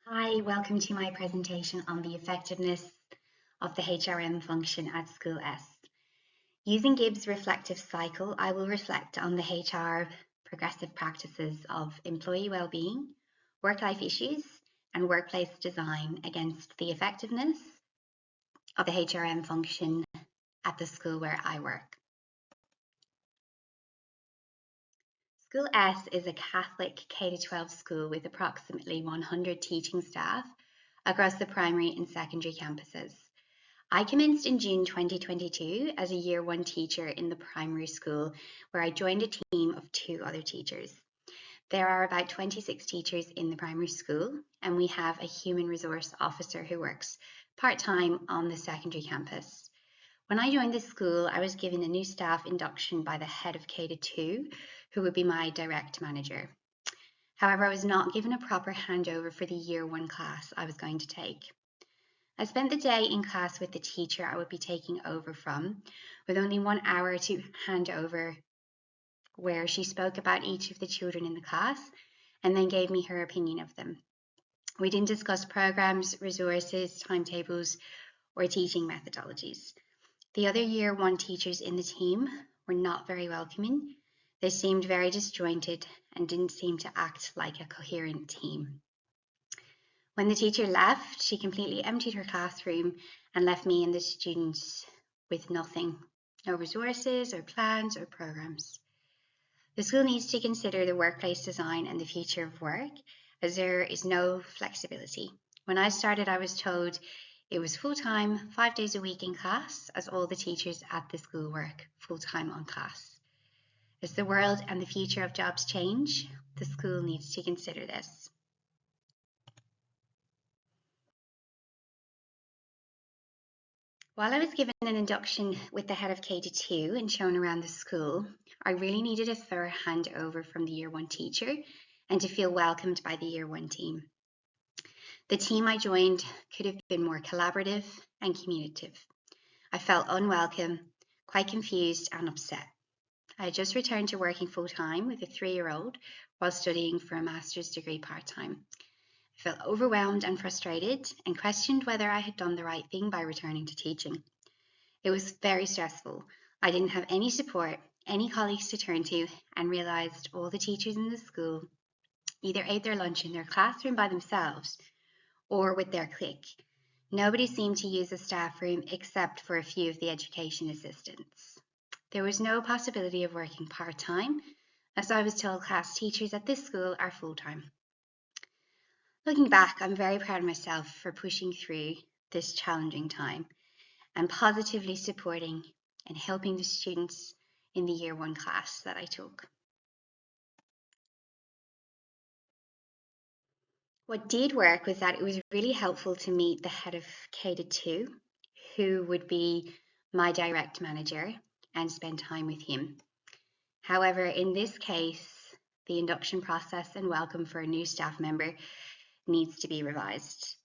Hi, welcome to my presentation on the effectiveness of the HRM function at School S. Using Gibbs' reflective cycle, I will reflect on the HR progressive practices of employee well-being, work-life issues, and workplace design against the effectiveness of the HRM function at the school where I work. School S is a Catholic K-12 school with approximately 100 teaching staff across the primary and secondary campuses. I commenced in June 2022 as a Year 1 teacher in the primary school, where I joined a team of 2 other teachers. There are about 26 teachers in the primary school, and we have a human resource officer who works part-time on the secondary campus. When I joined the school, I was given a new staff induction by the head of K-2, who would be my direct manager. However, I was not given a proper handover for the Year 1 class I was going to take. I spent the day in class with the teacher I would be taking over from, with only 1 hour to hand over, where she spoke about each of the children in the class and then gave me her opinion of them. We didn't discuss programs, resources, timetables, or teaching methodologies. The other Year 1 teachers in the team were not very welcoming. They seemed very disjointed and didn't seem to act like a coherent team. When the teacher left, she completely emptied her classroom and left me and the students with nothing, no resources or plans or programs. The school needs to consider the workplace design and the future of work, as there is no flexibility. When I started, I was told it was full-time, 5 days a week in class, as all the teachers at the school work full-time on class. As the world and the future of jobs change, the school needs to consider this. While I was given an induction with the head of K-2 and shown around the school, I really needed a thorough handover from the Year 1 teacher and to feel welcomed by the Year 1 team. The team I joined could have been more collaborative and communicative. I felt unwelcome, quite confused and upset. I had just returned to working full-time with a 3-year-old while studying for a master's degree part-time. I felt overwhelmed and frustrated and questioned whether I had done the right thing by returning to teaching. It was very stressful. I didn't have any support, any colleagues to turn to, and realised all the teachers in the school either ate their lunch in their classroom by themselves or with their clique. Nobody seemed to use the staff room except for a few of the education assistants. There was no possibility of working part-time, as I was told class teachers at this school are full-time. Looking back, I'm very proud of myself for pushing through this challenging time and positively supporting and helping the students in the Year 1 class that I took. What did work was that it was really helpful to meet the head of K-2, who would be my direct manager, and spend time with him. However, in this case, the induction process and welcome for a new staff member needs to be revised.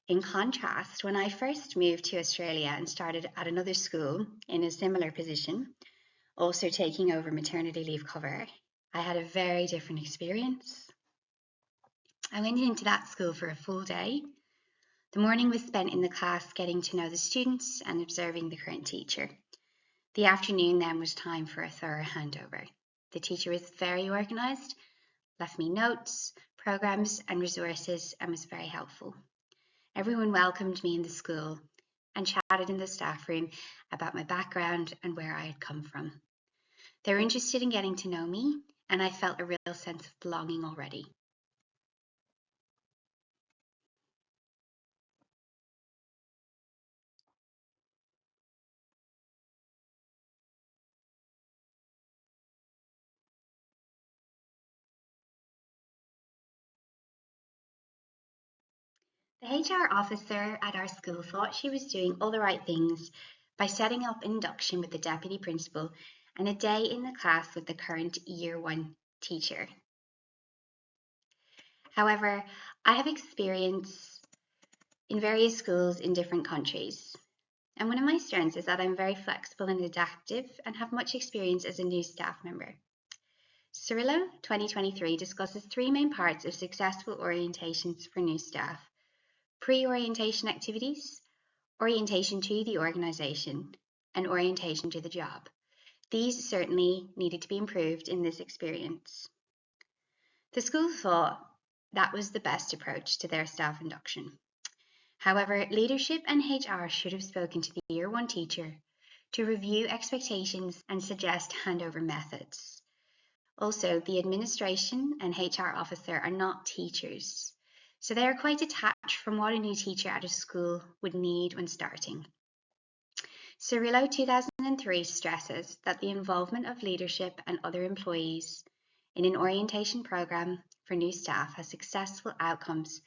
In contrast, when I first moved to Australia and started at another school in a similar position, also taking over maternity leave cover, I had a very different experience. I went into that school for a full day. The morning was spent in the class getting to know the students and observing the current teacher. The afternoon then was time for a thorough handover. The teacher was very organised, left me notes, programs and resources, and was very helpful. Everyone welcomed me in the school and chatted in the staff room about my background and where I had come from. They were interested in getting to know me, and I felt a real sense of belonging already. The HR officer at our school thought she was doing all the right things by setting up induction with the deputy principal and a day in the class with the current Year 1 teacher. However, I have experience in various schools in different countries, and one of my strengths is that I'm very flexible and adaptive and have much experience as a new staff member. Cirillo 2023 discusses three main parts of successful orientations for new staff: pre-orientation activities, orientation to the organisation, and orientation to the job. These certainly needed to be improved in this experience. The school thought that was the best approach to their staff induction. However, leadership and HR should have spoken to the Year 1 teacher to review expectations and suggest handover methods. Also, the administration and HR officer are not teachers, so they are quite detached from what a new teacher at a school would need when starting. Cirillo 2003 stresses that the involvement of leadership and other employees in an orientation program for new staff has successful outcomes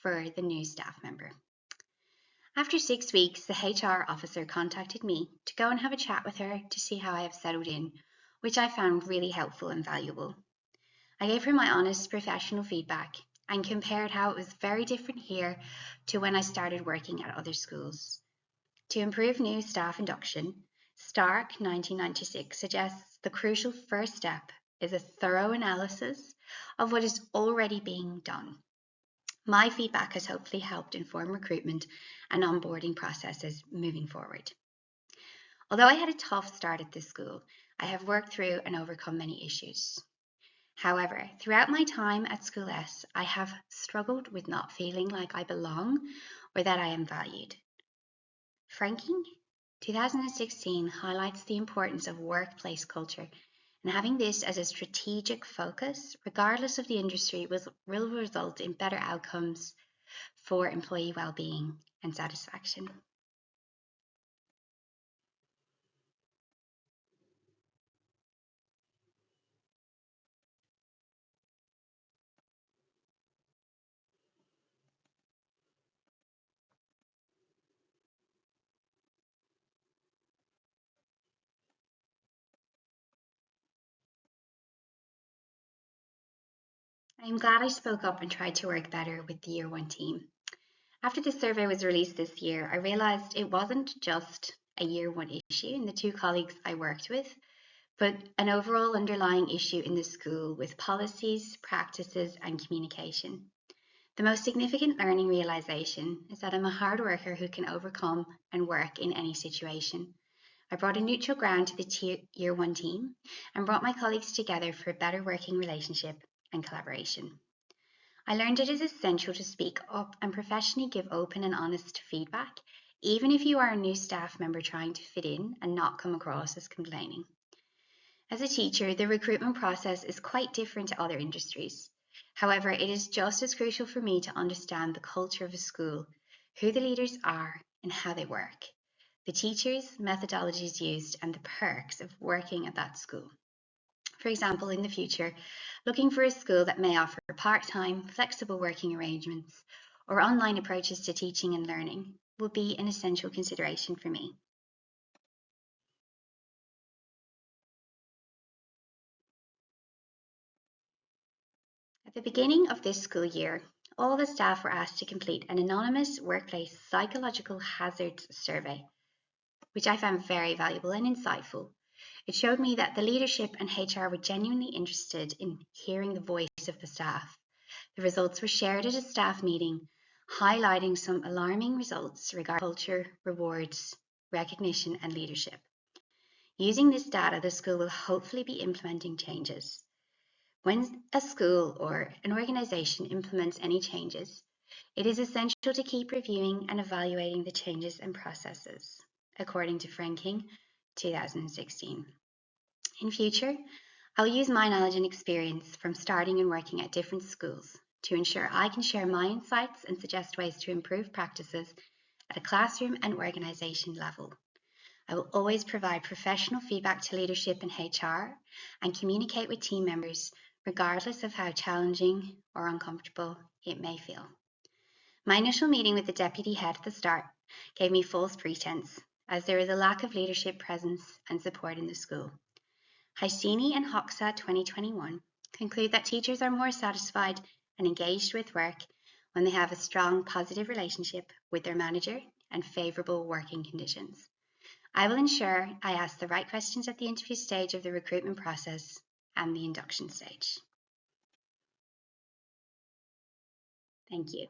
for the new staff member. After 6 weeks, the HR officer contacted me to go and have a chat with her to see how I have settled in, which I found really helpful and valuable. I gave her my honest professional feedback and compared how it was very different here to when I started working at other schools. To improve new staff induction, Stark 1996 suggests the crucial first step is a thorough analysis of what is already being done. My feedback has hopefully helped inform recruitment and onboarding processes moving forward. Although I had a tough start at this school, I have worked through and overcome many issues. However, throughout my time at School S, I have struggled with not feeling like I belong or that I am valued. Franking 2016 highlights the importance of workplace culture, and having this as a strategic focus, regardless of the industry, will result in better outcomes for employee well-being and satisfaction. I'm glad I spoke up and tried to work better with the Year 1 team. After the survey was released this year, I realised it wasn't just a Year 1 issue in the two colleagues I worked with, but an overall underlying issue in the school with policies, practices, and communication. The most significant learning realisation is that I'm a hard worker who can overcome and work in any situation. I brought a neutral ground to the Year 1 team and brought my colleagues together for a better working relationship and collaboration. I learned it is essential to speak up and professionally give open and honest feedback, even if you are a new staff member trying to fit in and not come across as complaining. As a teacher, the recruitment process is quite different to other industries. However, it is just as crucial for me to understand the culture of a school, who the leaders are and how they work, the teachers, methodologies used, and the perks of working at that school. For example, in the future, looking for a school that may offer part-time, flexible working arrangements or online approaches to teaching and learning will be an essential consideration for me. At the beginning of this school year, all the staff were asked to complete an anonymous workplace psychological hazards survey, which I found very valuable and insightful. It showed me that the leadership and HR were genuinely interested in hearing the voice of the staff. The results were shared at a staff meeting, highlighting some alarming results regarding culture, rewards, recognition, and leadership. Using this data, the school will hopefully be implementing changes. When a school or an organisation implements any changes, it is essential to keep reviewing and evaluating the changes and processes, according to Franking 2016. In future, I'll use my knowledge and experience from starting and working at different schools to ensure I can share my insights and suggest ways to improve practices at a classroom and organisation level. I will always provide professional feedback to leadership and HR and communicate with team members regardless of how challenging or uncomfortable it may feel. My initial meeting with the deputy head at the start gave me false pretense, as there is a lack of leadership presence and support in the school. Hysini and Hoxa 2021 conclude that teachers are more satisfied and engaged with work when they have a strong, positive relationship with their manager and favourable working conditions. I will ensure I ask the right questions at the interview stage of the recruitment process and the induction stage. Thank you.